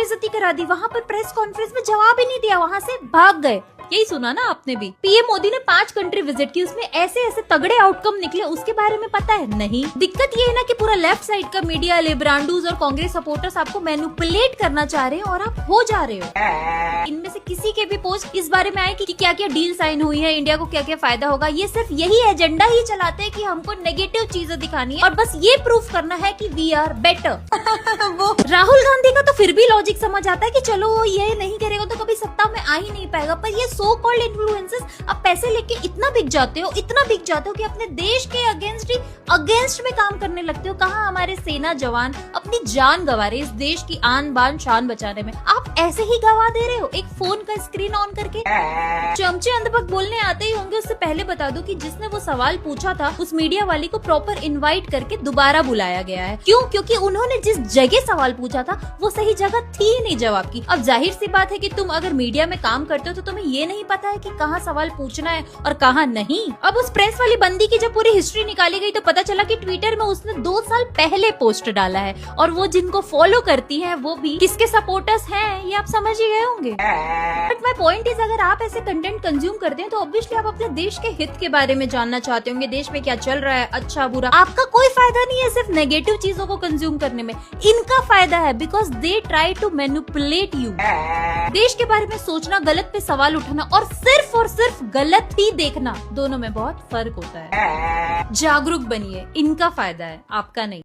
बेइज्जती करा दी, वहाँ पर प्रेस कॉन्फ्रेंस में जवाब ही नहीं दिया, वहाँ से भाग गए। यही सुना ना आपने भी। पीएम मोदी ने 5 कंट्री विजिट की, उसमें ऐसे ऐसे तगड़े आउटकम निकले, उसके बारे में पता है नहीं। दिक्कत ये है ना कि पूरा लेफ्ट साइड का मीडिया, लिब्रांडूज और कांग्रेस सपोर्टर्स आपको मैनिपुलेट करना चाह रहे हैं और आप हो जा रहे हो। इनमें से किसी के भी पोस्ट इस बारे में आए कि क्या क्या डील साइन हुई है, इंडिया को क्या क्या फायदा होगा, ये सिर्फ यही एजेंडा ही चलाते हैं कि हमको नेगेटिव चीजें दिखानी है और बस ये प्रूफ करना है कि वी आर बेटर। वो राहुल गांधी का तो फिर भी लॉजिक समझ आता है कि चलो वो ये नहीं करेगा तो कभी सत्ता में आ ही नहीं पाएगा, पर ये सो कॉल्ड इन्फ्लुएंसर्स अब पैसे लेके इतना बिक जाते हो कि अपने देश के अगेंस्ट में काम करने लगते हो। कहाँ हमारे सेना जवान अपनी जान गंवा रहे इस देश की आन बान शान बचाने में, आप ऐसे ही गवा दे रहे हो एक फोन का स्क्रीन ऑन करके। चमचे अंधभक्त बोलने आते ही होंगे, उससे पहले बता दो कि जिसने वो सवाल पूछा था उस मीडिया वाली को प्रॉपर इनवाइट करके दोबारा बुलाया गया है। क्यों? क्योंकि उन्होंने जिस जगह सवाल पूछा था वो सही जगह थी नहीं जवाब की। अब जाहिर सी बात है कि तुम अगर मीडिया में काम करते हो तो तुम्हें ये नहीं पता है कि कहाँ सवाल पूछना है और कहाँ नहीं। अब उस प्रेस वाली बंदी की जब पूरी हिस्ट्री निकाली गई तो पता चला कि ट्विटर में उसने 2 साल पहले पोस्ट डाला है और वो जिनको फॉलो करती है वो भी किसके सपोर्टर्स हैं ये आप समझ ही गए होंगे। बट माय पॉइंट इज, अगर आप ऐसे कंटेंट कंज्यूम करते हैं तो ऑब्वियसली आप अपने देश के हित के बारे में जानना चाहते होंगे, देश में क्या चल रहा है, अच्छा बुरा। आपका कोई फायदा नहीं है सिर्फ नेगेटिव चीजों को कंज्यूम करने में, इनका फायदा है because they try to manipulate you. देश के बारे में सोचना, गलत पे सवाल उठाना और सिर्फ गलत ही देखना, दोनों में बहुत फर्क होता है। जागरूक बनिए, इनका फायदा है आपका नहीं।